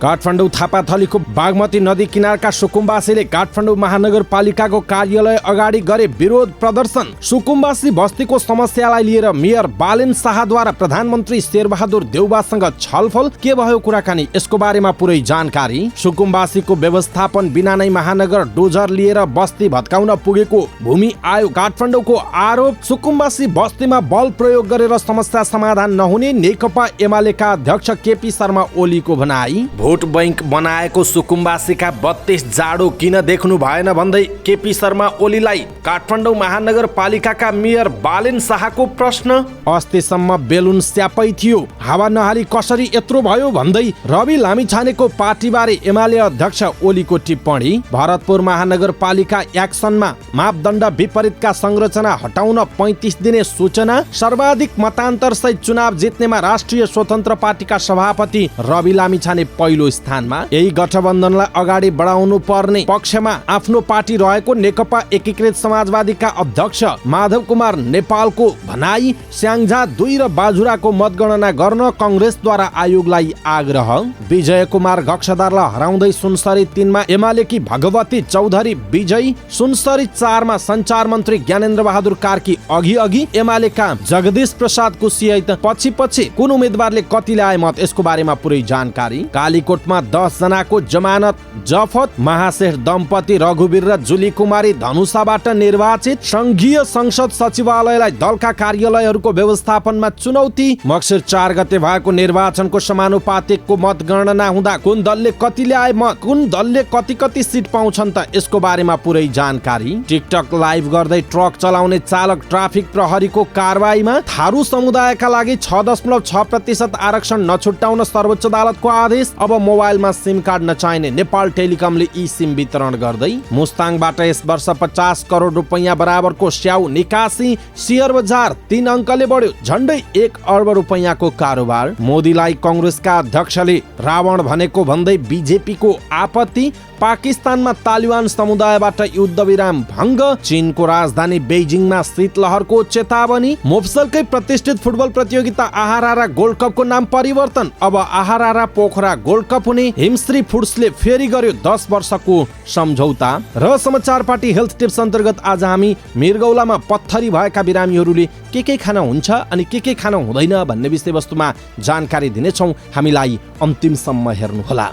काठमाडौँ थापाथलीको बागमती नदी किनारका सुकुम्बासीले काठमाडौँ महानगरपालिकाको कार्यालय अगाडि गरे विरोध प्रदर्शन। सुकुम्बासी बस्तीको समस्यालाई लिएर मेयर बालेन शाहद्वारा प्रधानमन्त्री शेरबहादुर देउवासँग छलफल, के भयो कुराकानी, यसको बारेमा पुरै जानकारी। सुकुम्बासीको व्यवस्थापन बिना नै महानगर डोजर लिएर बस्ती भत्काउन पुगेको भूमि आयोग काठमाडौँको आरोप। सुकुम्बासी बस्तीमा बल प्रयोग गरेर समस्या समाधान नहुने नेकपा एमालेका अध्यक्ष केपी शर्मा ओलीको भनाई। भोट बैंक बनाएको सुकुम्बासीका 32 जाडो किन देख्नु भएन भन्दै केपी शर्मा ओलीलाई काठमाडौँ महानगरपालिकाका मेयर बालेन शाहको प्रश्न। अस्तिसम्म बेलुन स्यापै थियो, हावा नहाली कसरी यत्रो भयो भन्दै रवि लामिछानेको पार्टीबारे एमाले अध्यक्ष ओलीको टिप्पणी। भरतपुर महानगरपालिका एक्सनमा मापदण्ड विपरीतका संरचना हटाउन 35 दिने सूचना। सर्वाधिक मतान्तर सहित चुनाव जित्नेमा राष्ट्रिय स्वतन्त्र पार्टीका सभापति रवि लामिछाने पहिलो स्थानमा। यही गठबन्धनलाई अगाडि बढाउनु पर्ने पक्षमा आफ्नो पार्टी रहेको नेकपा एकीकृत समाजवादीका अध्यक्ष माधव कुमार नेपालको भनाई। स्याङ्जा 2 र बाजुराको मतगणना गर्न कंग्रेसद्वारा आयोगलाई आग्रह। विजय कुमार गक्षदारलाई हराउँदै सुनसरी 3 मा एमालेकी भगवती चौधरी विजयी। सुनसरी 4 मा सञ्चार मन्त्री ज्ञानेन्द्र बहादुर कार्की अघि एमालेका जगदीश प्रसाद कुसियत पछि कुन उम्मेदवारले कति ल्याए मत, यसको बारेमा पुरै जानकारी। कालीकोटमा 10 जनाको जमानत जफत। महाशेठ दम्पति रघुवीर र जुली कुमारी धनुषाबाट निर्वाचित। संघीय संसद सचिवालयलाई दलका कार्यालयहरूको व्यवस्थापनमा चुनौती। मक्सिर 4 गते भएको निर्वाचनको समानुपातिकको मतगणना हुँदा कुन दलले कति ल्याए मत, कुन दलले कति सिट पाउँछन् त, यसको बारेमा पुरै जानकारी। टिकटक लाइभ गर्दै ट्रक चलाउने चालक ट्राफिक प्रहरीको कारबाहीमा। थारू समुदायका लागि 6.6% आरक्षण नछुट्याउन सर्वोच्च अदालतको आदेश। अब मोबाइलमा सिम कार्ड नचाहिने नेपाल टेलिकमले ई सिम वितरण गर्दै। मुस्ताङबाट यस वर्ष 50 करोड रुपैयाँ बराबरको स्याउ निकासी। शेयर बजार 3 अङ्कले बढ्यो, झन्डै 1 अर्ब रुपैयाँको कारोबार। मोदीलाई कंग्रेसका अध्यक्षले रावण भनेको भन्दै बीजेपीको आपत्ति। पाकिस्तानमा तालिबान समुदायबाट युद्ध विराम भङ्ग। चीनको राजधानी बेजिङमा शीतलहरको चेतावनी। मोफसलकै प्रतिष्ठित फुटबल प्रतियोगिता आहारारा गोल्ड कपको नाम परिवर्तन, अब आहारारा पोखरा गोल्ड कप हुने। हिमश्री फुड्सले फेरि गर्यो 10 वर्षको सम्झौता। र समाचार पार्टी हेल्थ टिप्स अन्तर्गत आज हामी मिर्गौलामा पत्थरी भएका बिरामीहरूले के खान हुन्छ अनि के खान हुँदैन भन्ने विषयवस्तुमा जानकारी दिनेछौँ। हामीलाई अन्तिमसम्म हेर्नुहोला।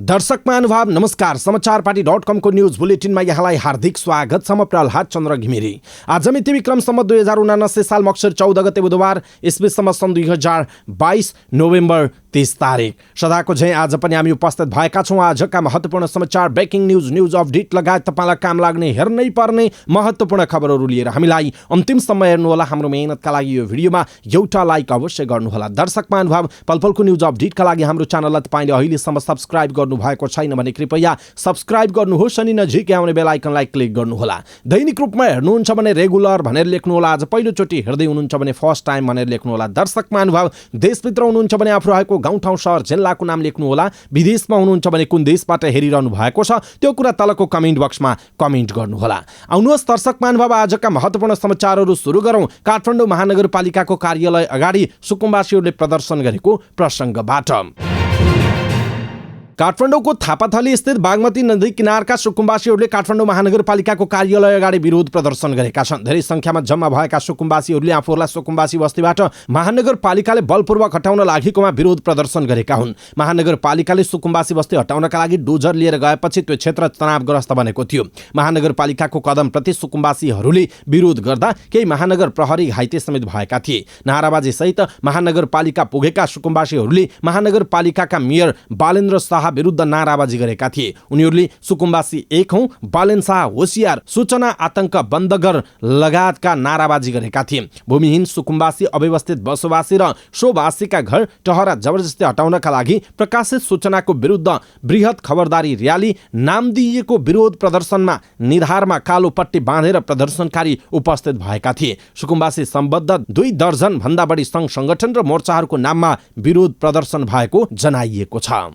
दर्शक महानुभाव नमस्कार। समाचारपाटी.com को न्यूज बुलेटिनमा यहाँलाई हार्दिक स्वागत छ। म प्रहलाद चन्द्र घिमिरे। आज मिति विक्रमसम्म 2079 साल मक्सिर 14 गते बुधबार, इस्वीसम्म सन् 2022 नोभेम्बर 30 तारिक। सदाको झैं आज पनि हामी उपस्थित भएका छौँ आजका महत्त्वपूर्ण समाचार, ब्रेकिङ न्यूज अपडेट लगायत तपाईँलाई काम लाग्ने हेर्नै पर्ने महत्त्वपूर्ण खबरहरू लिएर। हामीलाई अन्तिमसम्म हेर्नुहोला। हाम्रो मेहनतका लागि यो भिडियोमा एउटा लाइक अवश्य गर्नुहोला। दर्शक महानुभाव, पलपलको न्यूज अपडेटका लागि हाम्रो च्यानललाई तपाईँले अहिलेसम्म सब्स्क्राइब गर्नु भएको छैन भने कृपया सब्स्क्राइब गर्नुहोस् अनि नजिकै आउने बेल आइकनलाई क्लिक गर्नुहोला। दैनिक रूपमा हेर्नुहुन्छ भने रेगुलर भनेर लेख्नुहोला। आज पहिलोचोटि हेर्दै हुनुहुन्छ भने फर्स्ट टाइम भनेर लेख्नुहोला। दर्शक महानुभाव, देशभित्र हुनुहुन्छ भने आफू रहेको गाउँठाउँ सहर जिल्लाको नाम लेख्नुहोला। विदेशमा हुनुहुन्छ भने कुन देशबाट हेरिरहनु भएको छ त्यो कुरा तलको कमेन्ट बक्समा कमेन्ट गर्नुहोला। आउनुहोस् दर्शक महानुभाव, आजका महत्त्वपूर्ण समाचारहरू सुरु गरौँ काठमाडौँ महानगरपालिकाको कार्यालय अगाडि सुकुम्बासीहरूले प्रदर्शन गरेको प्रसङ्गबाट। काठमाडौँको थापाथली स्थित बागमती नदी किनारका सुकुम्बासीहरूले काठमाडौँ महानगरपालिकाको कार्यालय अगाडि विरोध प्रदर्शन गरेका छन्। धेरै संख्यामा जम्मा भएका सुकुम्बासीहरूले आफूहरूलाई सुकुम्बासी बस्तीबाट महानगरपालिकाले बलपूर्वक हटाउन लागेकोमा विरोध प्रदर्शन गरेका हुन्। महानगरपालिकाले सुकुम्बासी बस्ती हटाउनका लागि डोजर लिएर गएपछि त्यो क्षेत्र तनावग्रस्त बनेको थियो। महानगरपालिकाको कदमप्रति सुकुम्बासीहरूले विरोध गर्दा केही महानगर प्रहरी घाइते समेत भएका थिए। नाराबाजी सहित महानगरपालिका पुगेका सुकुम्बासीहरूले महानगरपालिकाका मेयर बालेन्द्र शाह विरुद्ध नाराबाजी गरेका थिए। उनीहरूले सुकुम्बासी एक हौं, बालेन शाह होशियार, सूचना आतंक बन्द गर लगायतका नाराबाजी गरेका थिए। भूमिहीन सुकुम्बासी, अव्यवस्थित बसोबासी र सोबासीका घर टहरा जबरजस्ती हटाउनका लागि प्रकाशित सूचनाको विरुद्ध बृहत खबरदारी र्याली नाम दिइएको विरोध प्रदर्शनमा निधारमा कालो पट्टी बाँधेर प्रदर्शनकारी उपस्थित भएका थिए। सुकुम्बासी सम्बद्ध 2 दर्जन भन्दा बढी सङ्घ संगठन र मोर्चाहरूको नाममा विरोध प्रदर्शन भएको जनाइएको छ।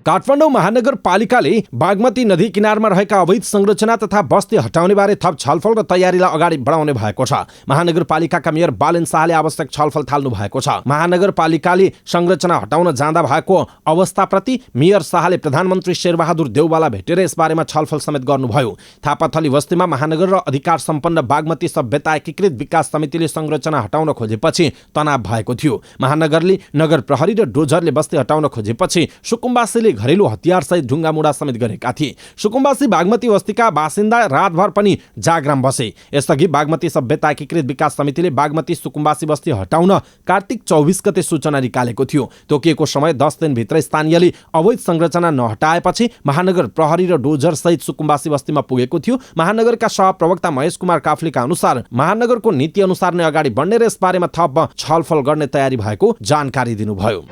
काठमाडौँ महानगरपालिकाले बागमती नदी किनारमा रहेका अवैध संरचना तथा बस्ती हटाउने बारे थप छलफल र तयारीलाई अगाडि बढाउने भएको छ। महानगरपालिकाका मेयर बालेन शाहले आवश्यक छलफल थाल्नु भएको छ। महानगरपालिकाले संरचना हटाउन जाँदा भएको अवस्थाप्रति मेयर शाहले प्रधानमन्त्री शेरबहादुर देउवालाई भेटेर यसबारेमा छलफल समेत गर्नुभयो। थापाथली बस्तीमा महानगर र अधिकार सम्पन्न बागमती सभ्यता एकीकृत विकास समितिले संरचना हटाउन खोजेपछि तनाव भएको थियो। महानगरले नगर प्रहरी र डोजरले बस्ती हटाउन खोजेपछि सुकुम्बासीले घरेलु हतियारसहित ढुङ्गामुढा समेत गरेका थिए। सुकुम्बासी बागमती बस्तीका बासिन्दा रातभर पनि जागराम बसे। यसअघि बागमती सभ्यता एकीकृत विकास समितिले बागमती सुकुम्बासी बस्ती हटाउन कार्तिक 24 गते सूचना निकालेको थियो। तोकिएको समय 10 दिनभित्र स्थानीयले अवैध संरचना नहटाएपछि महानगर प्रहरी र डोजर सहित सुकुम्बासी बस्तीमा पुगेको थियो। महानगरका सहप्रवक्ता महेश कुमार काफ्लेका अनुसार महानगरको नीति अनुसार नै अगाडि बढ्ने र यसबारेमा थप छलफल गर्ने तयारी भएको जानकारी दिनुभयो।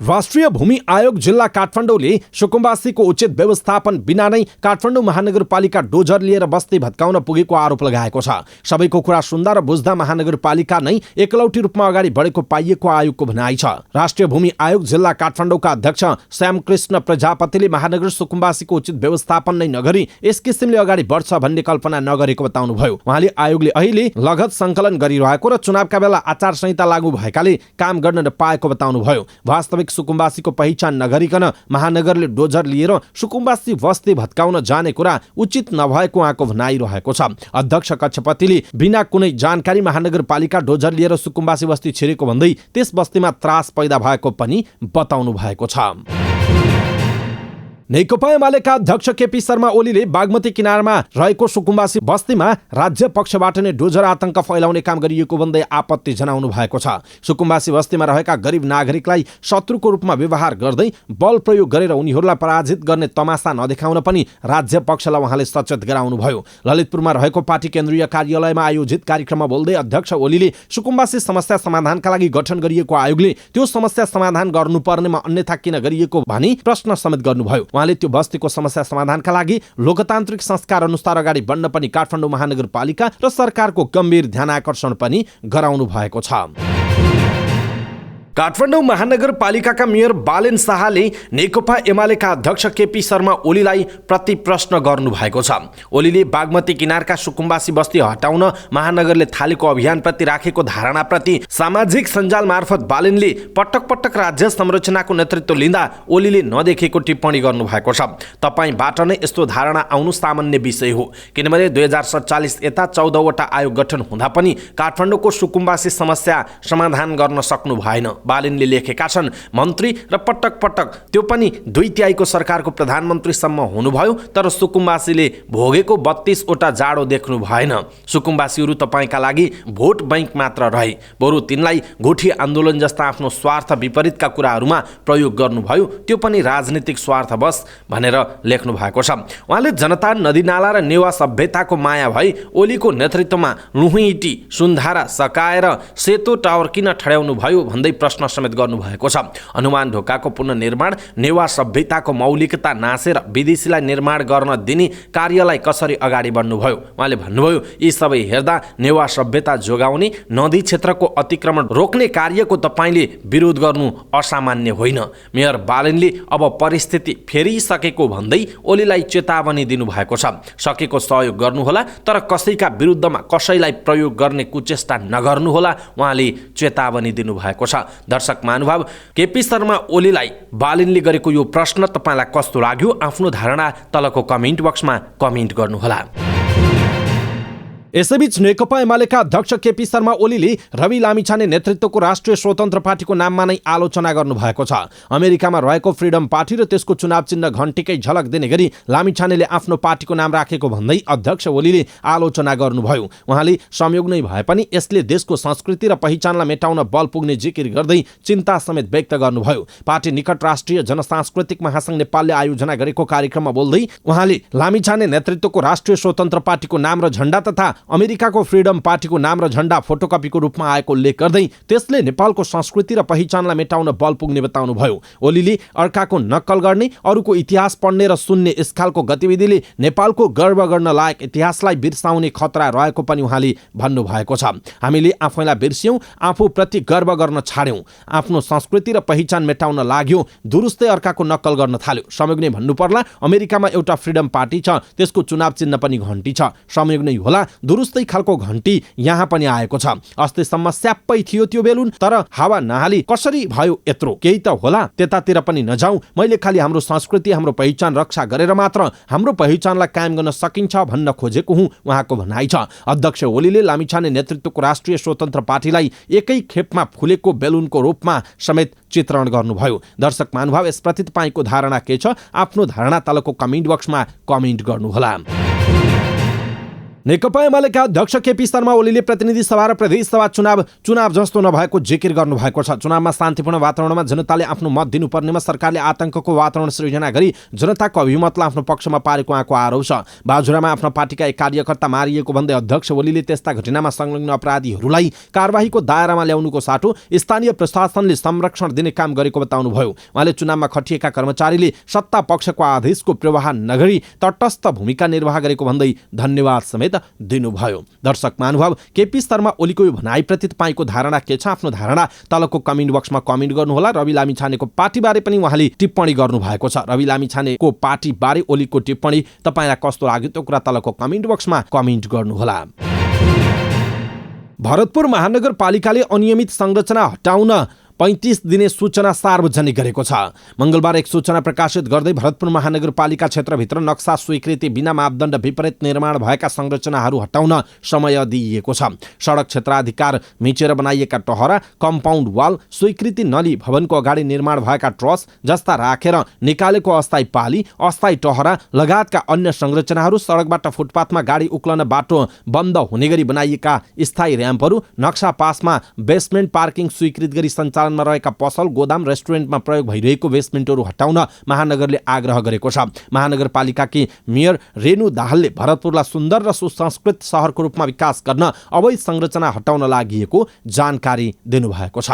राष्ट्रिय भूमि आयोग जिल्ला काठमाडौँले सुकुम्बासीको उचित व्यवस्थापन बिना नै काठमाडौँ महानगरपालिका डोजर लिएर बस्ती भत्काउन पुगेको आरोप लगाएको छ। सबैको कुरा सुन्दा र बुझ्दा महानगरपालिका नै एकलौटी रूपमा अगाडि बढेको पाइएको आयोगको भनाइ छ। राष्ट्रिय भूमि आयोग जिल्ला काठमाडौँका अध्यक्ष श्यामकृष्ण प्रजापतिले महानगर सुकुम्बासीको उचित व्यवस्थापन नै नगरी यस किसिमले अगाडि बढ्छ भन्ने कल्पना नगरेको बताउनुभयो। उहाँले आयोगले अहिले लगत सङ्कलन गरिरहेको र चुनावका बेला आचार संहिता लागू भएकाले काम गर्न नपाएको बताउनुभयो। वास्तविक सुकुम्बासीको पहिचान नगरिकन महानगरले डोजर लिएर सुकुम्बासी बस्ती भत्काउन जाने कुरा उचित नभएको उहाँको भनाइरहेको छ। अध्यक्ष कक्षपतिले बिना कुनै जानकारी महानगरपालिका डोजर लिएर सुकुम्बासी बस्ती छिरेको भन्दै त्यस बस्तीमा त्रास पैदा भएको पनि बताउनु भएको छ। नेकपा एमालेका अध्यक्ष केपी शर्मा ओलीले बागमती किनारमा रहेको सुकुम्बासी बस्तीमा राज्य पक्षबाट नै डोजर आतंक फैलाउने काम गरिएको भन्दै आपत्ति जनाउनु भएको छ। सुकुम्बासी बस्तीमा रहेका गरिब नागरिकलाई शत्रुको रूपमा व्यवहार गर्दै बल प्रयोग गरेर उनीहरूलाई पराजित गर्ने तमासा नदेखाउन पनि राज्य पक्षलाई उहाँले सचेत गराउनुभयो। ललितपुरमा रहेको पार्टी केन्द्रीय कार्यालयमा आयोजित कार्यक्रममा बोल्दै अध्यक्ष ओलीले सुकुम्बासी समस्या समाधानका लागि गठन गरिएको आयोगले त्यो समस्या समाधान गर्नुपर्नेमा अन्यथा किन गरिएको भनी प्रश्न समेत गर्नुभयो। उहाँले त्यो बस्तीको समस्या समाधानका लागि लोकतान्त्रिक संस्कार अनुसार अगाडि बढ्न पनि काठमाडौँ महानगरपालिका र सरकारको गम्भीर ध्यानाकर्षण पनि गराउनु भएको छ। काठमाडौँ महानगरपालिकाका मेयर बालेन शाहले नेकपा एमालेका अध्यक्ष केपी शर्मा ओलीलाई प्रति प्रश्न गर्नु भएको छ। ओलीले बागमती किनारका सुकुम्बासी बस्ती हटाउन महानगरले थालेको अभियानप्रति राखेको धारणाप्रति सामाजिक सञ्जाल मार्फत बालेनले पटक पटक राज्य संरचनाको नेतृत्व लिँदा ओलीले नदेखेको टिप्पणी गर्नु भएको छ। तपाईबाट नै यस्तो धारणा आउनु सामान्य विषय हो, किनभने 2047 यता 14 वटा आयोग गठन हुँदा पनि काठमाडौँको सुकुम्बासी समस्या समाधान गर्न सक्नु भएन बालेनले लेखेका छन्। मन्त्री र पटक पटक त्यो पनि 2/3 सरकारको प्रधानमन्त्रीसम्म हुनुभयो, तर सुकुम्बासीले भोगेको 32 वटा जाडो देख्नु भएन। सुकुम्बासीहरू तपाईँका लागि भोट बैंक मात्र रहे, बरु तिनलाई गोठी आन्दोलन जस्ता आफ्नो स्वार्थ विपरीतका कुराहरूमा प्रयोग गर्नुभयो, त्यो पनि राजनीतिक स्वार्थवश भनेर लेख्नु भएको छ। उहाँले जनता नदीनाला र नेवा सभ्यताको माया भई ओलीको नेतृत्वमा लुहुइटी सुन्धारा सकाएर सेतो टावर किन ठड्याउनु भयो भन्दै प्रश्न समेत गर्नुभएको छ। हनुमान ढोकाको पुनर्निर्माण, नेवा सभ्यताको मौलिकता नासेर विदेशीलाई निर्माण गर्न दिने कार्यलाई कसरी अगाडि बढ्नुभयो। उहाँले भन्नुभयो, यी सबै हेर्दा नेवा सभ्यता जोगाउने, नदी क्षेत्रको अतिक्रमण रोक्ने कार्यको तपाईँले विरोध गर्नु असामान्य होइन। मेयर बालेनले अब परिस्थिति फेरिसकेको भन्दै ओलीलाई चेतावनी दिनुभएको छ। सकेको सहयोग गर्नुहोला, तर कसैका विरुद्धमा कसैलाई प्रयोग गर्ने कुचेष्टा नगर्नुहोला, उहाँले चेतावनी दिनुभएको छ। दर्शक महानुभाव, केपी शर्मा ओलीलाई बालेनले गरेको यो प्रश्न तपाईलाई कस्तो लाग्यो? आफ्नो धारणा तलको कमेन्ट बक्समा कमेन्ट गर्नुहोला। यसैबीच नेकपा एमालेका अध्यक्ष केपी शर्मा ओलीले रवि लामिछाने नेतृत्वको राष्ट्रिय स्वतन्त्र पार्टीको नाममा नै आलोचना गर्नुभएको छ। अमेरिकामा रहेको फ्रिडम पार्टी र त्यसको चुनाव चिन्ह घण्टीकै झलक दिने गरी लामिछानेले आफ्नो पार्टीको नाम राखेको भन्दै अध्यक्ष ओलीले आलोचना गर्नुभयो। उहाँले संयोग नै भए पनि यसले देशको संस्कृति र पहिचानलाई मेटाउन बल पुग्ने जिकिर गर्दै चिन्ता समेत व्यक्त गर्नुभयो। पार्टी निकट राष्ट्रिय जनसांस्कृतिक महासंघ नेपालले आयोजना गरेको कार्यक्रममा बोल्दै उहाँले लामिछाने नेतृत्वको राष्ट्रिय स्वतन्त्र पार्टीको नाम र झण्डा तथा अमेरिकाको फ्रिडम पार्टीको नाम र झण्डा फोटोकपीको रूपमा आएको उल्लेख गर्दै त्यसले नेपालको संस्कृति र पहिचानलाई मेटाउन बल पुग्ने बताउनुभयो। ओलीले अर्काको नक्कल गर्ने, अरूको इतिहास पढ्ने र सुन्ने यस खालको गतिविधिले नेपालको गर्व गर्न लायक इतिहासलाई बिर्साउने खतरा रहेको पनि उहाँले भन्नुभएको छ। हामीले आफैलाई बिर्स्यौं, आफूप्रति गर्व गर्न छाड्यौं, आफ्नो संस्कृति र पहिचान मेटाउन लाग्यो, दुरुस्तै अर्काको नक्कल गर्न थाल्यो। संयोग नै भन्नु पर्ला, अमेरिकामा एउटा फ्रिडम पार्टी छ, त्यसको चुनाव चिन्ह पनि घण्टी छ। संयोग नै होला, दुरुस्तै खालको घण्टी यहाँ पनि आएको छ। अस्तिसम्म स्याप्पै थियो त्यो बेलुन, तर हावा नहाली कसरी भयो यत्रो? केही त होला, त्यतातिर पनि नजाउँ। मैले खालि हाम्रो संस्कृति, हाम्रो पहिचान रक्षा गरेर मात्र हाम्रो पहिचानलाई कायम गर्न सकिन्छ भन्न खोजेको हुँ, उहाँको भनाइ छ। अध्यक्ष ओलीले लामिछाने नेतृत्वको राष्ट्रिय स्वतन्त्र पार्टीलाई एकै खेपमा फुलेको बेलुनको रूपमा समेत चित्रण गर्नुभयो। दर्शक महानुभाव, यसप्रति तपाईँको धारणा के छ? आफ्नो धारणा तलको कमेन्ट बक्समा कमेन्ट गर्नुहोला। नेकपा एमालेका अध्यक्ष केपी शर्मा ओलीले प्रतिनिधि सभा र प्रदेश सभा चुनाव जस्तो नभएको जिकिर गर्नुभएको छ। चुनावमा शान्तिपूर्ण वातावरणमा जनताले आफ्नो मत दिनुपर्नेमा सरकारले आतंकको वातावरण सृजना गरी जनताको अभिमतलाई आफ्नो पक्षमा पारेको उहाँको आरोप छ। बाजुरामा आफ्नो पार्टीका एक कार्यकर्ता मारिएको भन्दै अध्यक्ष ओलीले त्यस्ता घटनामा संलग्न अपराधीहरूलाई कारबाहीको दायरामा ल्याउनुको साटो स्थानीय प्रशासनले संरक्षण दिने काम गरेको बताउनुभयो। उहाँले चुनावमा खटिएका कर्मचारीले सत्ता पक्षको आदेशको प्रवाह नगरी तटस्थ भूमिका निर्वाह गरेको भन्दै धन्यवाद समेत दिनुभयो। दर्शक महानुभाव, केपी शर्मा ओलीको यो भनाइप्रति तपाईँको धारणा के छ? आफ्नो धारणा तलको कमेन्ट बक्समा कमेन्ट गर्नुहोला। रवि लामिछानेको पार्टीबारे पनि उहाँले टिप्पणी गर्नुभएको छ। रवि लामिछानेको पार्टीबारे ओलीको टिप्पणी तपाईँलाई कस्तो लाग्यो त्यो कुरा तलको कमेन्ट बक्समा कमेन्ट गर्नुहोला। भरतपुर महानगरपालिकाले अनियमित संरचना हटाउन 35 दिने सूचना सार्वजनिक गरेको छ। मंगलबार एक सूचना प्रकाशित गर्दै भरतपुर महानगरपालिका क्षेत्रभित्र नक्सा स्वीकृति बिना मापदण्ड विपरीत निर्माण भएका संरचनाहरू हटाउन समय दिइएको छ। सडक क्षेत्राधिकार मिचेर बनाइएका टहरा, कम्पाउन्ड वाल, स्वीकृति नली, भवनको अगाडि निर्माण भएका ट्रस जस्ता राखेर निकालेको अस्थायी पाली, अस्थायी टहरा लगायतका अन्य संरचनाहरू, सडकबाट फुटपाथमा गाडी उक्लन बाटो बन्द हुने गरी बनाइएका स्थायी र्याम्पहरू, नक्सा पासमा बेसमेन्ट पार्किङ स्वीकृत गरी सञ्चालनमा रहेका पसल, गोदाम, रेस्टुरेन्टमा प्रयोग भइरहेको बेसमेन्टहरू हटाउन महानगरले आग्रह गरेको छ। महानगरपालिकाकी मेयर रेणु दाहालले भरतपुरलाई सुन्दर र सुसंस्कृत सहरको रूपमा विकास गर्न अवैध संरचना हटाउन लागि जानकारी दिनुभएको छ।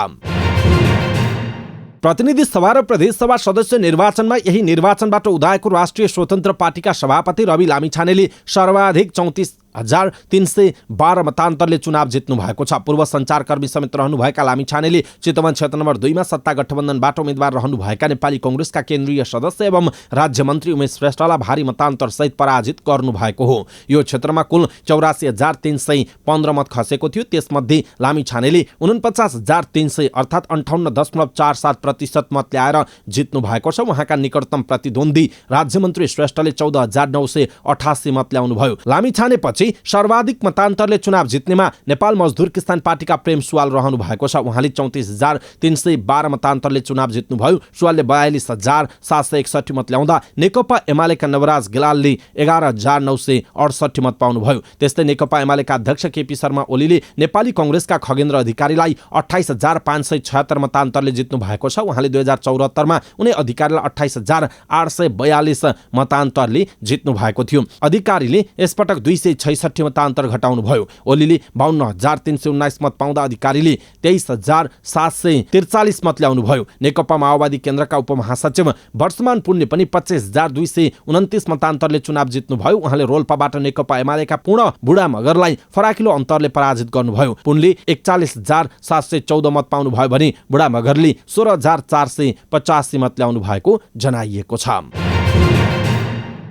प्रतिनिधि सभा र प्रदेश सभा सदस्य निर्वाचनमा यही निर्वाचनबाट उदाएको राष्ट्रिय स्वतन्त्र पार्टीका सभापति रवि लामिछानेले सर्वाधिक 34,312 मतान्तरले चुनाव जित्नु भएको छ। पूर्व सञ्चारकर्मी समेत रहनुभएका लामिछानेले चितवन क्षेत्र नम्बर 2 मा सत्ता गठबन्धनबाट उम्मेद्वार रहनुभएका नेपाली कांग्रेसका केन्द्रीय सदस्य एवं राज्य मन्त्री उमेश श्रेष्ठलाई भारी मतान्तर सहित पराजित गर्नु भएको हो। यो क्षेत्रमा कुल 84,315 मत खसेको थियो। त्यसमध्ये लामिछानेले 49,300 अर्थात् 58.47% मत ल्याएर जित्नु भएको छ। उहाँका निकटतम प्रतिद्वन्दी राज्यमन्त्री श्रेष्ठले 14,988 मत ल्याउनु भयो। लामिछाने पछि सर्वाधिक मतान्तरले चुनाव जित्नेमा नेपाल मजदुर किसान पार्टीका प्रेम सुवाल रहनु भएको छ। उहाँले 34,312 मतान्तरले चुनाव जित्नुभयो। सुवालले 42,761 मत ल्याउँदा नेकपा एमालेका नवराज गेलालले 11,968 मत पाउनुभयो। त्यस्तै नेकपा एमालेका अध्यक्ष केपी शर्मा ओलीले नेपाली कांग्रेसका खगेन्द्र अधिकारीलाई 28,576 मतान्तरले जित्नु भएको छ। उहाँले 2074 मा उनी अधिकारीलाई 28,842 मतान्तरले जित्नु भएको थियो। अधिकारीले यसपटक 266 मतान्तर घटाउनु भयो। ओलीले 52,319 मत पाउँदा अधिकारीले 23,743 मत ल्याउनु भयो। नेकपा माओवादी केन्द्रका उपमहासचिव वर्षमान पुनले पनि 25,229 मतान्तरले चुनाव जित्नु भयो। उहाँले रोल्पाबाट नेकपा एमालेका पूर्ण बुढा मगरलाई फराकिलो अन्तरले पराजित गर्नुभयो। पुनले 41,714 मत पाउनु भयो भने बुढा मगरले 16,485 मत ल्याउनु भएको जनाइएको छ।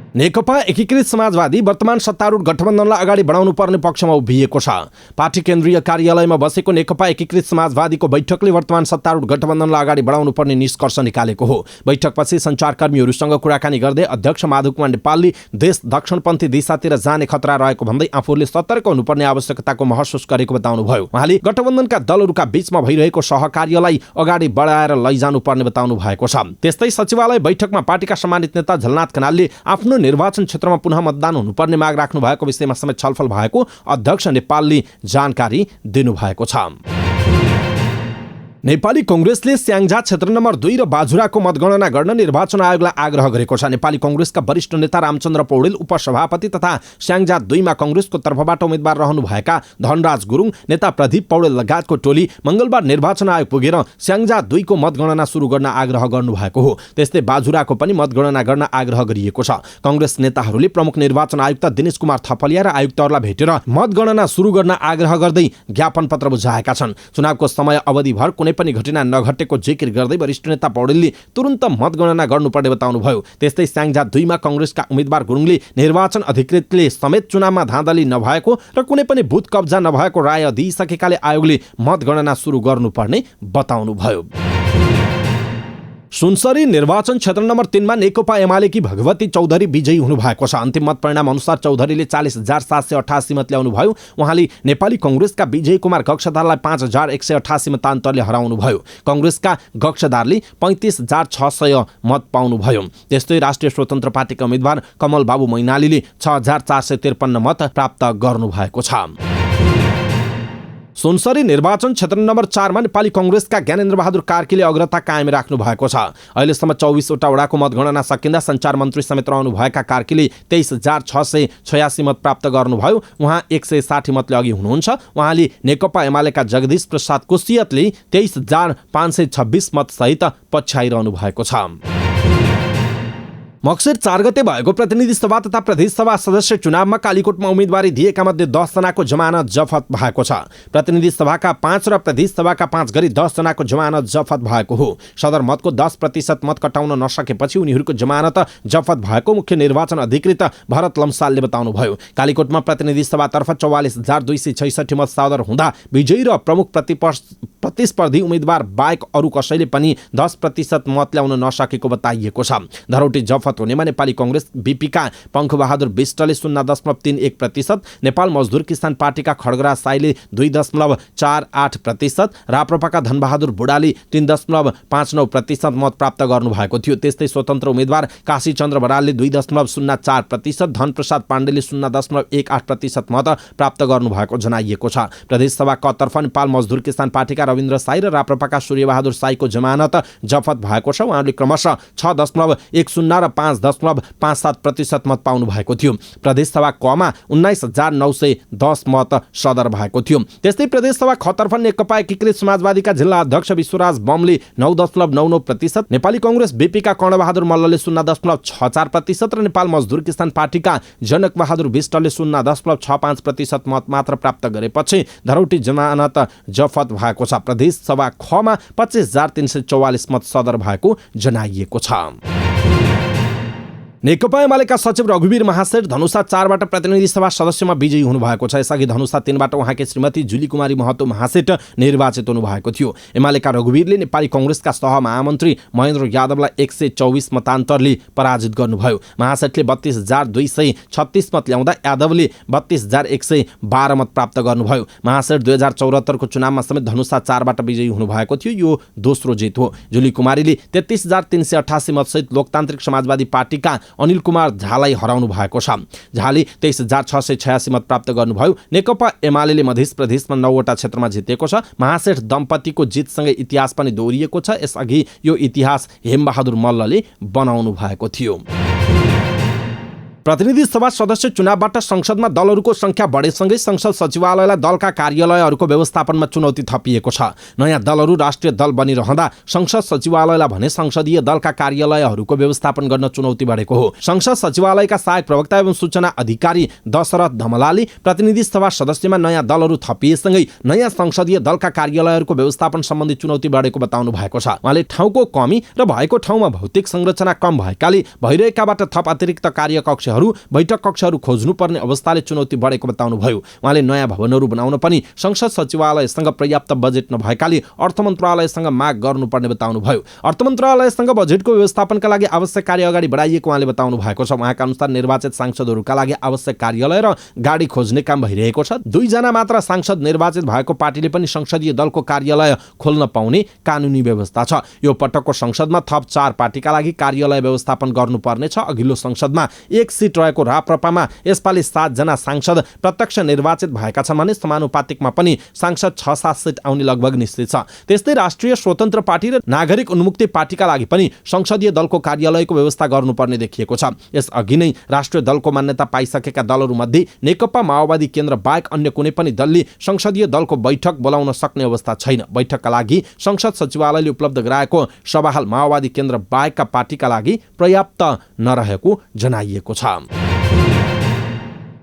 नेकपा एकीकृत समाजवादी वर्तमान सत्तारूढ गठबन्धनलाई अगाडि बढाउनु पर्ने पक्षमा उभिएको छ। पार्टी केन्द्रीय कार्यालयमा बसेको नेकपा एकीकृत समाजवादीको बैठकले वर्तमान सत्तारूढ गठबन्धनलाई अगाडि बढाउनु पर्ने निष्कर्ष निकालेको हो। बैठकपछि सञ्चारकर्मीहरूसँग कुराकानी गर्दै अध्यक्ष माधव कुमार नेपालले देश दक्षिणपन्थी दिशातिर जाने खतरा रहेको भन्दै आफूले सतर्क हुनुपर्ने आवश्यकताको महसुस गरेको बताउनुभयो। उहाँले गठबन्धनका दलहरूका बीचमा भइरहेको सहकार्यलाई अगाडि बढाएर लैजानु पर्ने बताउनु भएको छ। त्यस्तै सचिवालय बैठकमा पार्टीका सम्मानित नेता झलनाथ खनालले आफ्नो निर्वाचन क्षेत्रमा पुनः मतदान हुनुपर्ने माग राख्नु भएको विषयमा समेत छलफल भएको अध्यक्ष नेपालले जानकारी दिनुभएको छ। नेपाली कांग्रेसले स्याङ्जा क्षेत्र नम्बर 2 र बाजुराको मतगणना गर्न निर्वाचन आयोगलाई आग्रह गरेको छ। नेपाली कांग्रेसका वरिष्ठ नेता रामचन्द्र पौडेल, उपसभापति तथा स्याङ्जा 2 मा कांग्रेसको तर्फबाट उम्मेद्वार रहनुभएका धनराज गुरुङ, नेता प्रदीप पौडेल लगायतको टोली मंगलबार निर्वाचन आयोग पुगेर स्याङ्जा 2 को मतगणना सुरु गर्न आग्रह गर्नुभएको हो। त्यस्तै बाजुराको पनि मतगणना गर्न आग्रह गरिएको छ। कांग्रेस नेताहरूले प्रमुख निर्वाचन आयुक्त दिनेश कुमार थपलिया र आयुक्तहरूलाई भेटेर मतगणना सुरु गर्न आग्रह गर्दै ज्ञापन पत्र बुझाएका छन्। चुनावको समय अवधिभर कुनै पनि घटना नघटेको जिकिर गर्दै वरिष्ठ नेता पौडेलले तुरुन्त मतगणना गर्नुपर्ने बताउनुभयो। त्यस्तै स्याङ्जा 2 मा कांग्रेसका उम्मेद्वार गुरुङले निर्वाचन अधिकृतले समेत चुनावमा धाँधली नभएको र कुनै पनि बुथ कब्जा नभएको राय दिइसकेकाले आयोगले मतगणना सुरु गर्नुपर्ने बताउनुभयो। सुनसरी निर्वाचन क्षेत्र नम्बर 3 मा नेकपा एमालेकी भगवती चौधरी विजयी हुनुभएको छ। अन्तिम मत परिणाम अनुसार चौधरीले 40,788 मत ल्याउनुभयो। उहाँले नेपाली कांग्रेसका विजय कुमार गक्षदारलाई 5,188 मतान्तरले हराउनुभयो। कांग्रेसका गक्षदारले 35,600 मत पाउनुभयो। त्यस्तै राष्ट्रिय स्वतन्त्र पार्टीका उम्मेद्वार कमल बाबु मैनालीले 6,453 मत प्राप्त गर्नुभएको छ। सुनसरी निर्वाचन क्षेत्र नम्बर 4 मा नेपाली कांग्रेसका ज्ञानेन्द्र बहादुर कार्कीले अग्रता कायम राख्नु भएको छ। अहिलेसम्म 24 वटा वडाको मतगणना सकिँदा सञ्चार मन्त्री समेत रहनुभएका कार्कीले 23,686 मत प्राप्त गर्नुभयो। उहाँ 160 मतले अघि हुनुहुन्छ। उहाँले नेकपा एमालेका जगदीश प्रसाद कोसियतले 23,526 मत सहित पछ्याइरहनु भएको छ। मक्सिर 4 गते भएको प्रतिनिधि सभा तथा प्रदेश सभा सदस्य चुनावमा कालीकोटमा उम्मेदवारी दिएका मध्ये 10 जनाको जमानत जफत भएको छ। प्रतिनिधि सभाका 5 र प्रदेश सभाका 5 गरी 10 जनाको जमानत जफत भएको हो। सदर मतको 10% मत कटाउन नसकेपछि उनीहरूको जमानत जफत भएको मुख्य निर्वाचन अधिकृत भरत लम्सालले बताउनुभयो। कालीकोटमा प्रतिनिधि सभातर्फ 44,266 मत सादर हुँदा विजयी र प्रमुख प्रतिस्पर्धी उम्मेद्वार बाहेक अरू कसैले पनि 10% मत ल्याउन नसकेको बताइएको छ। धरौटी जफत हुनेमा नेपाली कांग्रेस बीपीका पंखबहादुर विष्टले 0.31%, नेपाल मजदुर किसान पार्टीका खड्गराज साईले 2.48%, राप्रपाका धनबहादुर बुढाले 3.59% मत प्राप्त गर्नुभएको थियो। त्यस्तै स्वतन्त्र उम्मेद्वार काशीचन्द्र बरालले 2.04%, धनप्रसाद पाण्डेले 0.18% मत प्राप्त गर्नुभएको जनाइएको छ। प्रदेश सभा क तर्फ नेपाल मजदुर किसान पार्टीका रविन्द्र साई र राप्रपाका सूर्यबहादुर साईको जमानत जफत भएको छ। उहाँले क्रमशः 6.10 र 5.57% मत पाउनु भएको थियो। प्रदेश सभा कमा 19,910 मत सदर भएको थियो। त्यस्तै प्रदेश सभा खतर्फ नेकपा एकीकृत समाजवादीका जिल्ला अध्यक्ष विश्वराज बमले 9.99%, नेपाली कांग्रेस बीपीका कर्णबहादुर मल्लले 0.64% र नेपाल मजदुर किसान पार्टीका जनक बहादुर विष्टले 0.65% मत मात्र प्राप्त गरेपछि धरौटी जमानत जफत भएको छ। प्रदेश सभा खमा 25,344 मत सदर भएको जनाइएको छ। नेकपा एमालेका सचिव रघुवीर महासेठ धनुषा 4 बाट प्रतिनिधि सभा सदस्यमा विजयी हुनुभएको छ। यसअघि धनुषा 3 बाट उहाँकी श्रीमती जुली कुमारी महतो महासेठ निर्वाचित हुनुभएको थियो। एमालेका रघुवीरले नेपाली कांग्रेसका सहमहामन्त्री महेन्द्र यादवलाई 124 मतान्तरले पराजित गर्नुभयो। महासेठले 32,236 मत ल्याउँदा यादवले 32,112 मत प्राप्त गर्नुभयो। महासेठ 2074 को चुनावमा समेत धनुषा 4 बाट विजयी हुनुभएको थियो। यो दोस्रो जित हो। जुली कुमारीले 33,388 मत सहित लोकतान्त्रिक समाजवादी पार्टीका अनिल कुमार झालाई हराउनु भएको छ। झाले 23,686 मत प्राप्त गर्नुभयो। नेकपा एमालेले मध्य प्रदेशमा 9 वटा क्षेत्रमा जितेको छ। महासेठ दम्पतिको जितसँगै इतिहास पनि दोहोरिएको छ। यसअघि यो इतिहास हेमबहादुर मल्लले बनाउनु भएको थियो। प्रतिनिधि सभा सदस्य चुनावबाट संसदमा दलहरूको संख्या बढेसँगै संसद सचिवालयलाई दलका कार्यालयहरूको व्यवस्थापनमा चुनौती थपिएको छ। नयाँ दलहरू राष्ट्रिय दल बनिरहँदा संसद सचिवालयलाई भने संसदीय दलका कार्यालयहरूको व्यवस्थापन गर्न चुनौती बढेको हो। संसद सचिवालयका सहायक प्रवक्ता एवं सूचना अधिकारी दशरथ धमलाले प्रतिनिधि सभा सदस्यमा नयाँ दलहरू थपिएसँगै नयाँ संसदीय दलका कार्यालयहरूको व्यवस्थापन सम्बन्धी चुनौती बढेको बताउनु भएको छ। उहाँले ठाउँको कमी र भएको ठाउँमा भौतिक संरचना कम भएकाले भइरहेकाबाट थप अतिरिक्त कार्यकक्षहरू बैठक कक्षहरू खोज्नुपर्ने अवस्थाले चुनौती बढेको बताउनुभयो। उहाँले नयाँ भवनहरू बनाउन पनि संसद सचिवालयसँग पर्याप्त बजेट नभएकाले अर्थ मन्त्रालयसँग माग गर्नुपर्ने बताउनुभयो। अर्थ मन्त्रालयसँग बजेटको व्यवस्थापनका लागि आवश्यक कार्य अगाडि बढाइएको उहाँले बताउनु भएको छ। उहाँका अनुसार निर्वाचित सांसदहरूका लागि आवश्यक कार्यालय र गाडी खोज्ने काम भइरहेको छ। 2 जना मात्र सांसद निर्वाचित भएको पार्टीले पनि संसदीय दलको कार्यालय खोल्न पाउने कानुनी व्यवस्था छ। यो पटकको संसदमा थप 4 पार्टीका लागि कार्यालय व्यवस्थापन गर्नुपर्ने छ। अघिल्लो संसदमा एक सिट रहेको राप्रपामा यसपालि 7 जना सांसद प्रत्यक्ष निर्वाचित भएका छन् भने समानुपातिकमा पनि सांसद 6-7 सिट आउने लगभग निश्चित छ। त्यस्तै राष्ट्रिय स्वतन्त्र पार्टी र नागरिक उन्मुक्ति पार्टीका लागि पनि संसदीय दलको कार्यालयको व्यवस्था गर्नुपर्ने देखिएको छ। यसअघि नै राष्ट्रिय दलको मान्यता पाइसकेका दलहरूमध्ये नेकपा माओवादी केन्द्र बाहेक अन्य कुनै पनि दलले संसदीय दलको बैठक बोलाउन सक्ने अवस्था छैन। बैठकका लागि संसद सचिवालयले उपलब्ध गराएको सभाहाल माओवादी केन्द्र बाहेकका पार्टीका लागि पर्याप्त नरहेको जनाइएको छ।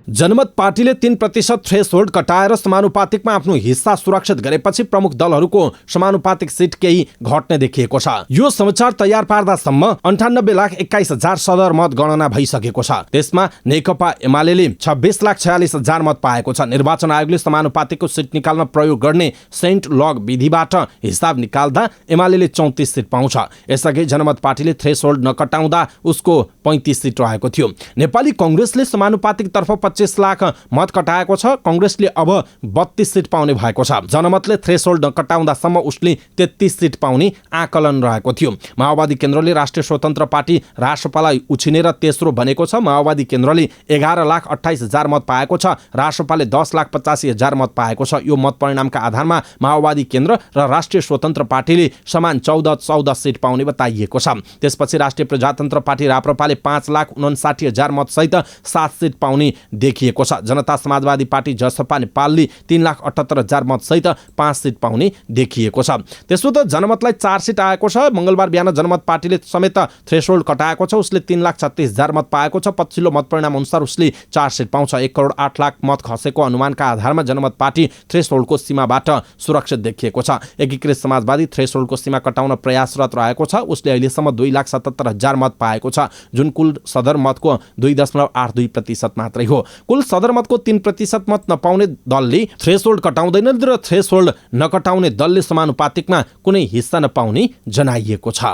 जनमत पार्टीले 3% थ्रेसहोल्ड कटाएर समानुपातिकमा आफ्नो हिस्सा सुरक्षित गरेपछि प्रमुख दलहरूको समानुपातिक सिट केही घट्ने देखिएको छ। यो समाचार तयार पार्दासम्म 98,21,000 सदर मत गणना भइसकेको छ। त्यसमा नेकपा एमाले 26,46,000 मत पाएको छ। निर्वाचन आयोगले समानुपातिकको सिट निकाल्न प्रयोग गर्ने सेन्ट लग विधिबाट हिसाब निकाल्दा एमाले 34 सिट पाउँछ। यसअघि जनमत पार्टीले थ्रेसहोल्ड नकटाउँदा उसको 35 सिट रहेको थियो। नेपाली कांग्रेसले समानुपातिक तर्फ 25 लाख मत कटाएको छ। कांग्रेसले अब 32 सिट पाउने भएको छ। जनमतले थ्रेसहोल्ड नकटाउँदासम्म उसले 33 सिट पाउने आकलन रहेको थियो। माओवादी केन्द्रले राष्ट्रिय स्वतन्त्र पार्टी रासपालाई उछिनेर तेस्रो बनेको छ। माओवादी केन्द्रले 11,28,000 मत पाएको छ। रासपाले 10,85,000 मत पाएको छ। यो मत परिणामका आधारमा माओवादी केन्द्र र राष्ट्रिय स्वतन्त्र पार्टीले समान 14 सिट पाउने बताइएको छ। त्यसपछि राष्ट्रिय प्रजातन्त्र पार्टी राप्रपाले 5,59,000 मत सहित 7 सिट पाउने देखिएको छ। जनता समाजवादी पार्टी जसपा नेपालले 3,78,000 मत सहित 5 सिट पाउने देखिएको छ। त्यसो त जनमतलाई 4 सिट आएको छ। मंगलबार बिहान जनमत पार्टीले समेत थ्रेसहोल्ड कटाएको छ। उसले 3,36,000 मत पाएको छ। पछिल्लो मत परिणाम अनुसार उसले 4 सिट पाउँछ। 1,08,00,000 मत खसेको अनुमानका आधारमा जनमत पार्टी थ्रेसहोल्डको सीमाबाट सुरक्षित देखिएको छ। एकीकृत समाजवादी थ्रेसहोल्डको सीमा कटाउन प्रयासरत रहेको छ। उसले अहिलेसम्म 2,77,000 मत पाएको छ, जुन कुल सदर मतको 2.82% मात्रै हो। कुल सदरमतको 3% मत नपाउने दलले थ्रेसहोल्ड कटाउँदैन र थ्रेसहोल्ड नकटाउने दलले समानुपातिकमा कुनै हिस्सा नपाउने जनाइएको छ।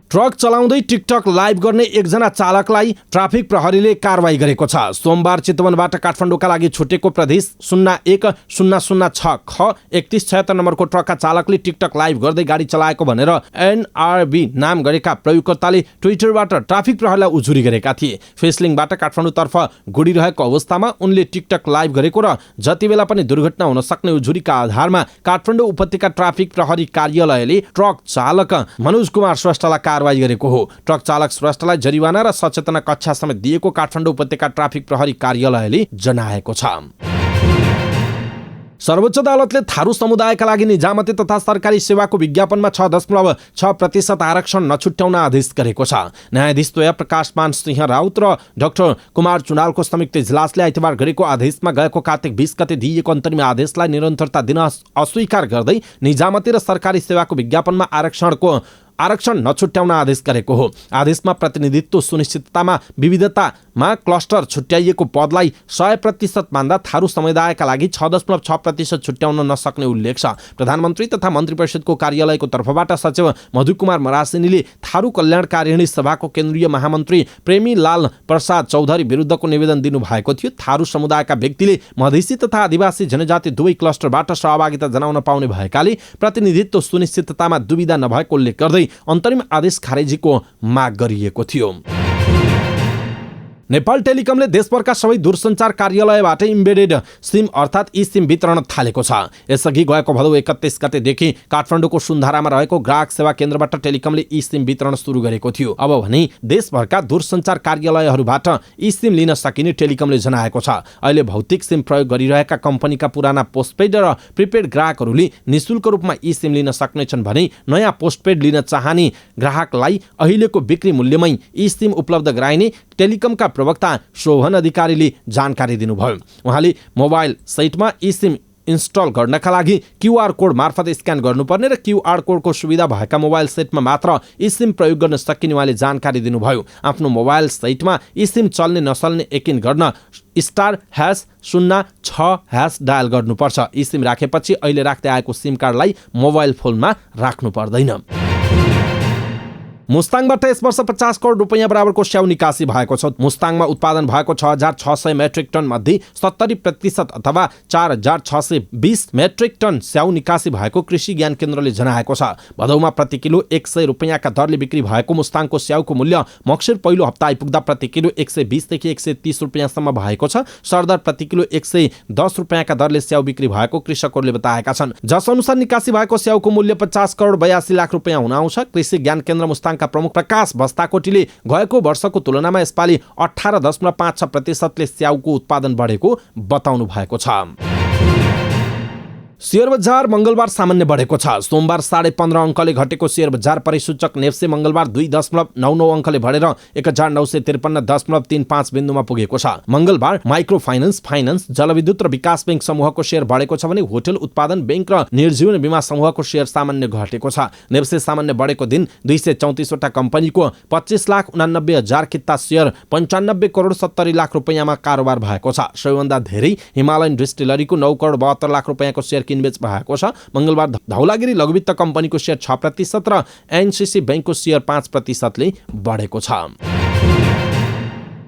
ट्रक चलाउँदै टिकटक लाइभ गर्ने एकजना चालकलाई ट्राफिक प्रहरीले कारवाही गरेको छ। सोमबार चितवनबाट काठमाडौँका लागि छुटेको प्रदेश 01-006 ख 3176 नम्बरको ट्रकका चालकले टिकटक लाइभ गर्दै गाडी चलाएको भनेर NRB नाम गरेका प्रयोगकर्ताले ट्विटरबाट ट्राफिक प्रहरीलाई उजुरी गरेका थिए। फेसलिङबाट काठमाडौँतर्फ गुडिरहेको अवस्थामा उनले टिकटक लाइभ गरेको र जति बेला पनि दुर्घटना हुन सक्ने उजुरीका आधारमा काठमाडौँ उपत्यका ट्राफिक प्रहरी कार्यालयले ट्रक चालक मनोज कुमार श्रेष्ठलाई कारवाही गरेको हो। ट्रक चालक श्रेष्ठलाई जरिवाना र सचेतना कक्षा समेत दिएको काठमाडौँ उपत्यका ट्राफिक प्रहरी कार्यालयले जनाएको छ। सर्वोच्च अदालतले थारू समुदायका लागि निजामती तथा सरकारी सेवाको विज्ञापनमा 6.6% आरक्षण नछुट्याउन आदेश गरेको छ। न्यायाधीश द्वय प्रकाश मान सिंह राउत र डाक्टर कुमार चुनालको संयुक्त इजलासले आइतबार गरेको आदेशमा गएको कार्तिक 20 गते दिइएको अन्तरिम आदेशलाई निरन्तरता दिन अस्वीकार गर्दै निजामती र सरकारी सेवाको विज्ञापनमा आरक्षण नछुट्याउन आदेश गरेको हो। आदेशमा प्रतिनिधित्व सुनिश्चिततामा विविधतामा क्लस्टर छुट्याइएको पदलाई 100% मान्दा थारू समुदायका लागि 6.6% छुट्याउन नसक्ने उल्लेख छ। प्रधानमन्त्री तथा मन्त्री परिषदको कार्यालयको तर्फबाट सचिव मधुकुमार मरासिनीले थारू कल्याणकारिणी सभाको केन्द्रीय महामन्त्री प्रेमी लाल प्रसाद चौधरी विरुद्धको निवेदन दिनुभएको थियो। थारू समुदायका व्यक्तिले मधेसी तथा आदिवासी जनजाति दुवै क्लस्टरबाट सहभागिता जनाउन पाउने भएकाले प्रतिनिधित्व सुनिश्चिततामा दुविधा नभएको उल्लेख गर्दै अन्तरिम आदेश खारेजीको माग गरिएको थियो। नेपाल टेलिकमले देशभरका सबै दूरसञ्चार कार्यालयबाट इम्बेडेड सिम अर्थात् ई सिम वितरण थालेको छ। यसअघि गएको भदौ 31 गतेदेखि काठमाडौँको सुन्धारामा रहेको ग्राहक सेवा केन्द्रबाट टेलिकमले ई सिम वितरण सुरु गरेको थियो। अब भने देशभरका दूरसञ्चार कार्यालयहरूबाट ई सिम लिन सकिने टेलिकमले जनाएको छ। अहिले भौतिक सिम प्रयोग गरिरहेका कम्पनीका पुराना पोस्टपेड र प्रिपेड ग्राहकहरूले निःशुल्क रूपमा ई सिम लिन सक्नेछन् भने नयाँ पोस्टपेड लिन चाहने ग्राहकलाई अहिलेको बिक्री मूल्यमै ई सिम उपलब्ध गराइने टेलिकमका प्रवक्ता शोभन अधिकारीले जानकारी दिनुभयो। उहाँले मोबाइल साइटमा ई सिम इन्स्टल गर्नका लागि क्युआर कोड मार्फत स्क्यान गर्नुपर्ने र क्युआर कोडको सुविधा भएका मोबाइल सेटमा मात्र ई सिम प्रयोग गर्न सकिने उहाँले जानकारी दिनुभयो। आफ्नो मोबाइल साइटमा ई सिम चल्ने नचल्ने यकिन गर्न *#06# डायल गर्नुपर्छ। ई सिम राखेपछि अहिले राख्दै आएको सिम कार्डलाई मोबाइल फोनमा राख्नु पर्दैन। मुस्ताङबाट यस वर्ष 50 करोड रुपैयाँ बराबरको स्याउ निकासी भएको छ। मुस्ताङमा उत्पादन भएको 6600 मेट्रिक टन मध्ये 70% अथवा 4620 मेट्रिक टन स्याउ निकासी भएको कृषि ज्ञान केन्द्रले जनाएको छ। भदौमा प्रति किलो 100 रुपैयाँका दरले बिक्री भएको मुस्ताङको स्याउको मूल्य मक्सिर पहिलो हप्ता आइपुग्दा प्रति किलो 120 देखि 130 रुपैयाँसम्म भएको छ। सरदर प्रति किलो 110 रुपैयाँका दरले स्याउ बिक्री भएको कृषकहरूले बताएका छन्। जस अनुसार निकासी भएको स्याउको मूल्य 50 करोड 82 लाख रुपैयाँ हुन आउँछ। कृषि ज्ञान केन्द्र मुस्ताङका प्रमुख प्रकाश बस्ताकोटीले गएको वर्षको तुलनामा यसपालि 18.56% स्याउको उत्पादन बढेको बताउनु भएको छ। शेयर बजार मंगलबार सामान्य बढेको छ। सोमबार 15.5 अंकले घटेको शेयर बजार परिसूचक नेप्से मंगलबार 2.99 अंकले बढेर 1953.35 बिन्दुमा पुगेको छ। मंगलबार माइक्रो फाइनान्स, जलविद्युत र विकास बैंक समूहको शेयर बढेको छ भने होटल उत्पादन बैंक र निर्जीवन बीमा समूहको शेयर सामान्य घटेको छ। नेप्से सामान्य बढेको दिन 234 वटा कम्पनीको 25,89,000 किता शेयर 95 करोड 70 लाख रुपैयाँमा कारोबार भएको छ। सबैभन्दा धेरै हिमालयन डिस्टिलरीको 9 करोड 72 लाख रुपैयाँको शेयर किनबेच भएको छ। मंगलबार धौलागिरी लघुवित्त कम्पनीको शेयर 6% र एनसीसी बैंकको शेयर 5% ले बढेको छ।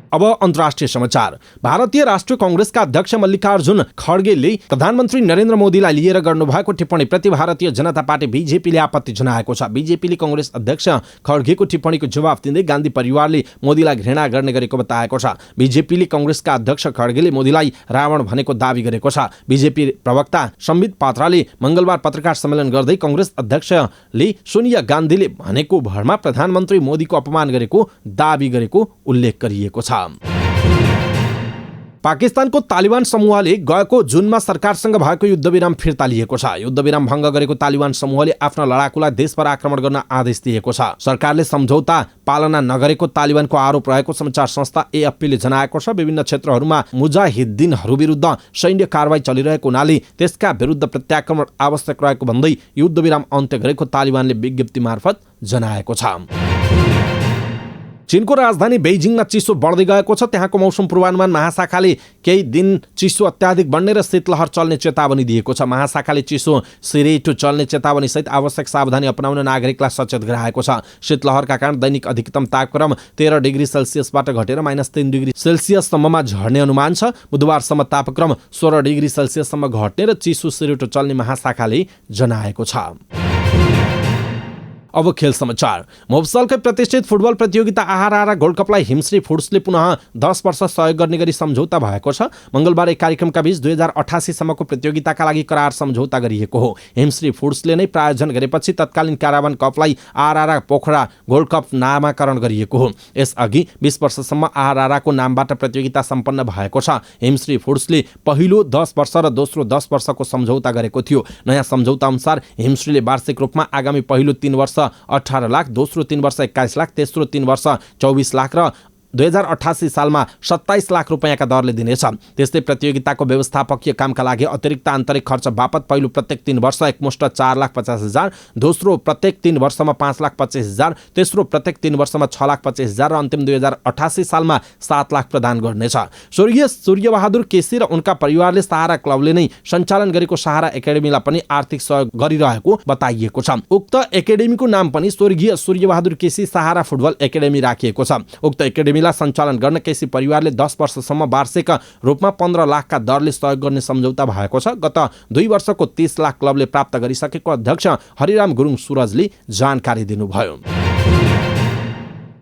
अब अन्तर्राष्ट्रिय समाचार। भारतीय राष्ट्रिय कांग्रेसका अध्यक्ष मल्लिकार्जुन खड्गेले प्रधानमन्त्री नरेन्द्र मोदीलाई लिएर गर्नुभएको टिप्पणीप्रति भारतीय जनता पार्टी बीजेपीले आपत्ति जनाएको छ। बीजेपीले कांग्रेस अध्यक्ष खड्गेको टिप्पणीको जवाफ दिँदै गान्धी परिवारले मोदीलाई घृणा गर्ने गरेको बताएको छ। बीजेपीले कांग्रेसका अध्यक्ष खड्गेले मोदीलाई रावण भनेको दावी गरेको छ। बीजेपी प्रवक्ता सम्बित पात्राले मंगलबार पत्रकार सम्मेलन गर्दै कांग्रेस अध्यक्षले सोनिया गान्धीले भनेको भरमा प्रधानमन्त्री मोदीको अपमान गरेको दावी गरेको उल्लेख गरिएको छ। पाकिस्तानको तालिबान समूहले गएको जुनमा सरकारसँग भएको युद्धविराम फिर्ता लिएको छ। युद्धविराम भङ्ग गरेको तालिबान समूहले आफ्ना लडाकुलाई देशभर आक्रमण गर्न आदेश दिएको छ। सरकारले सम्झौता पालना नगरेको तालिबानको आरोप रहेको समाचार संस्था एएफपीले जनाएको छ। विभिन्न क्षेत्रहरूमा मुजाहिद्दिनहरू विरुद्ध सैन्य कारबाही चलिरहेको हुनाले त्यसका विरुद्ध प्रत्याक्रमण आवश्यक रहेको भन्दै युद्धविराम अन्त्य गरेको तालिबानले विज्ञप्ति मार्फत जनाएको छ। चीनको राजधानी बेइजिङमा चिसो बढ्दै गएको छ। त्यहाँको मौसम पूर्वानुमान महाशाखाले केही दिन चिसो अत्याधिक बढ्ने र शीतलहर चल्ने चेतावनी दिएको छ। महाशाखाले चिसो सिरेटो चल्ने चेतावनी सहित आवश्यक सावधानी अपनाउन नागरिकलाई सचेत गराएको छ। शीतलहरका कारण दैनिक अधिकतम तापक्रम 13 डिग्री सेल्सियसबाट घटेर -3 डिग्री सेल्सियससम्ममा झर्ने अनुमान छ। बुधबारसम्म तापक्रम 16 डिग्री सेल्सियससम्म घट्ने र चिसो सिरेटो चल्ने महाशाखाले जनाएको छ। अब खेल समाचार। मोफसलकै प्रतिष्ठित फुटबल प्रतियोगिता आहारा गोल्ड कपलाई हिमश्री फुड्सले पुनः 10 वर्ष सहयोग गर्ने गरी सम्झौता भएको छ। मंगलबार एक कार्यक्रमका बीच 2088 सम्मको प्रतियोगिताका लागि करार सम्झौता गरिएको हो। हिमश्री फुड्सले नै प्रायोजन गरेपछि तत्कालीन क्याराभान कपलाई आहारा पोखरा गोल्ड कप नामाकरण गरिएको हो। यसअघि 20 वर्षसम्म आहाराको नामबाट प्रतियोगिता सम्पन्न भएको छ। हिमश्री फुड्सले पहिलो 10 वर्ष र दोस्रो 10 वर्षको सम्झौता गरेको थियो। नयाँ सम्झौता अनुसार हिमश्रीले वार्षिक रूपमा आगामी पहिलो 3 वर्ष 18 लाख, दोस्रो 3 वर्ष 21 लाख, तेस्रो 3 वर्ष 24 लाख र 2088 सालमा 27 लाख रुपैयाँका दरले दिनेछ। त्यस्तै प्रतियोगिताको व्यवस्थापकीय कामका लागि अतिरिक्त आन्तरिक खर्च बापत पहिलो प्रत्येक 3 वर्ष एकमुष्ट 4,50,000, दोस्रो प्रत्येक 3 वर्षमा 5,25,000, तेस्रो प्रत्येक 3 वर्षमा 6,25,000 र अन्तिम 2088 सालमा 7 लाख प्रदान गर्नेछ। स्वर्गीय सूर्यबहादुर केसी र उनका परिवारले सहारा क्लबले नै सञ्चालन गरेको सहारा एकाडेमीलाई पनि आर्थिक सहयोग गरिरहेको बताइएको छ। उक्त एकाडेमीको नाम पनि स्वर्गीय सूर्यबहादुर केसी सहारा फुटबल एकाडेमी राखिएको छ। उक्त एकाडेमी सञ्चालन गर्न केसी परिवारले 10 वर्षसम्म वार्षिक रूपमा 15 लाखका दरले सहयोग गर्ने सम्झौता भएको छ। गत 2 वर्षको 30 लाख क्लबले प्राप्त गरिसकेको अध्यक्ष हरिराम गुरुङ सुरजले जानकारी दिनुभयो।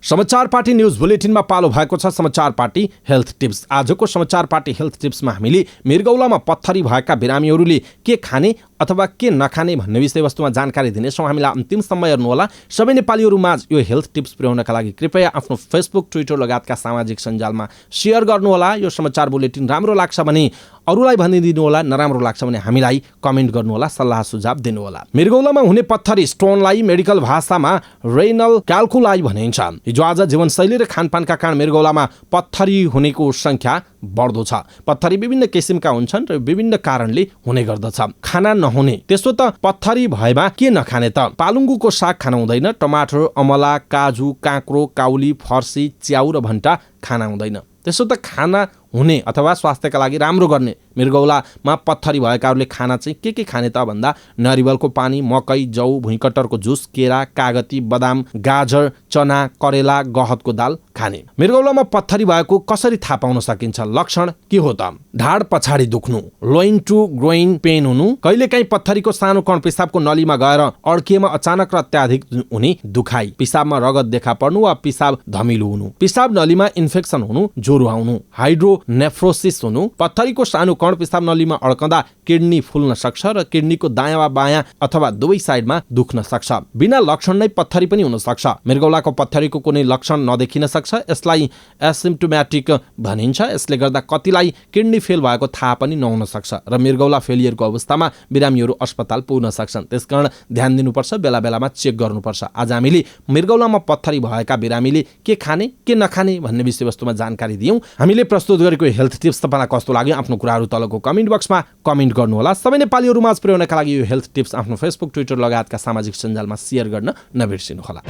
समाचार पार्टी न्यूज बुलेटिनमा पालो भएको छ समाचार पार्टी हेल्थ टिप्स। आजको समाचार पार्टी हेल्थ टिप्समा हामीले मृगौलामा पत्थरी भएका बिरामीहरूले के खाने अथवा के नखाने भन्ने विषयवस्तुमा जानकारी दिनेछौँ। हामीलाई अन्तिमसम्म हेर्नुहोला। सबै नेपालीहरूमाझ यो हेल्थ टिप्स पुर्याउनका लागि कृपया आफ्नो फेसबुक, ट्विटर लगायतका सामाजिक सञ्जालमा सेयर गर्नुहोला। यो समाचार बुलेटिन राम्रो लाग्छ भने अरूलाई भनिदिनुहोला, नराम्रो लाग्छ भने हामीलाई कमेन्ट गर्नुहोला, सल्लाह सुझाव दिनुहोला। मृगौलामा हुने पत्थरी स्टोनलाई मेडिकल भाषामा रेनल क्याल्कुलाई भनिन्छ। हिजो आज जीवनशैली र खानपानका कारण मृगौलामा पत्थरी हुनेको संख्या बढ्दो छ। पत्थरी विभिन्न किसिमका हुन्छन् र विभिन्न कारणले हुने गर्दछ। खाना नहुने, त्यसो त पत्थरी भएमा के नखाने त? पालुङ्गुको साग खान हुँदैन, टमाटर, अमला, काजु, काँक्रो, काउली, फर्सी, च्याउ र भन्टा खाना हुँदैन। त्यसो त खाना हुने अथवा स्वास्थ्यका लागि राम्रो गर्ने मृगौलामा पत्थरी भएकाहरूले खाना चाहिँ के खाने त भन्दा नरिवलको पानी, मकै, जौ, भुइँकटरको जुस, केरा, कागती, बदाम, गाजर, चना, करेला, गहतको दाल खाने। मृगौलामा पत्थरी भएको कसरी थाहा पाउन सकिन्छ? लक्षण के हो त? ढाड पछाडि दुख्नु, लोइन टु ग्रोइन पेन हुनु, कहिलेकाहीँ पत्थरीको सानो कण पिसाबको नलीमा गएर अड्किएमा अचानक र अत्याधिक हुने दुखाइ, पिसाबमा रगत देखा पर्नु वा पिसाब धमिलो हुनु, पिसाब नलीमा इन्फेक्सन हुनु, ज्वरो आउनु, हाइड्रोनेफ्रोसिस हुनु, पत्थरीको सानो कण पिसाब नलीमा अड्कँदा किडनी फुल्न सक्छ र किडनीको दायाँ वा बायाँ अथवा दुवै साइडमा दुख्न सक्छ। बिना लक्षण नै पत्थरी पनि हुन सक्छ। मृगौलाको पत्थरीको कुनै लक्षण नदेखिन सक्छ। यसलाई एसिम्प्टोमेटिक भनिन्छ। यसले गर्दा कतिलाई किडनी फेल भएको थाहा पनि नहुन सक्छ र मृगौला फेलियरको अवस्थामा बिरामीहरू अस्पताल पुग्न सक्छन्। त्यसकारण ध्यान दिनुपर्छ, बेला बेलामा चेक गर्नुपर्छ। आज हामीले मृगौलामा पत्थरी भएका बिरामीले के खाने के नखाने भन्ने विषयवस्तुमा जानकारी दियौँ। हामीले प्रस्तुत गरेको हेल्थ टिप्स तपाईँलाई कस्तो लाग्यो? आफ्नो कुराहरू तलको कमेन्ट बक्समा कमेन्ट गर्नुहोला। सबै नेपालीहरू माझ पुर्याउनका लागि यो हेल्थ टिप्स आफ्नो फेसबुक, ट्विटर लगायतका सामाजिक सञ्जालमा सेयर गर्न नबिर्सिनुहोला।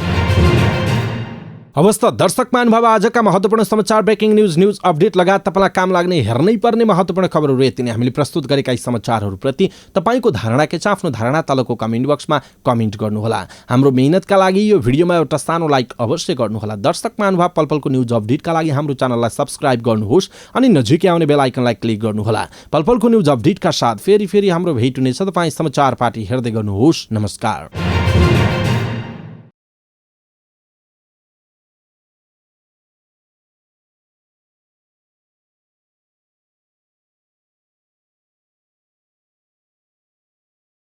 अवस्था दर्शक महानुभाव, आजका महत्त्वपूर्ण समाचार, ब्रेकिङ न्युज अपडेट लगायत तपाईँलाई काम लाग्ने हेर्नै पर्ने महत्त्वपूर्ण खबरहरू यति नै। हामीले प्रस्तुत गरेका यी समाचारहरूप्रति तपाईँको धारणा के छ? आफ्नो धारणा तलको कमेन्ट बक्समा कमेन्ट गर्नुहोला। हाम्रो मेहनतका लागि यो भिडियोमा एउटा सानो लाइक अवश्य गर्नुहोला। दर्शक महानुभाव, पलपलको न्युज अपडेटका लागि हाम्रो च्यानललाई सब्स्क्राइब गर्नुहोस् अनि नजिकै आउने बेल आइकनलाई क्लिक गर्नुहोला। पलपलको न्युज अपडेटका साथ फेरि हाम्रो भेट हुनेछ। तपाईँ समाचार पार्टी हेर्दै गर्नुहोस्। नमस्कार।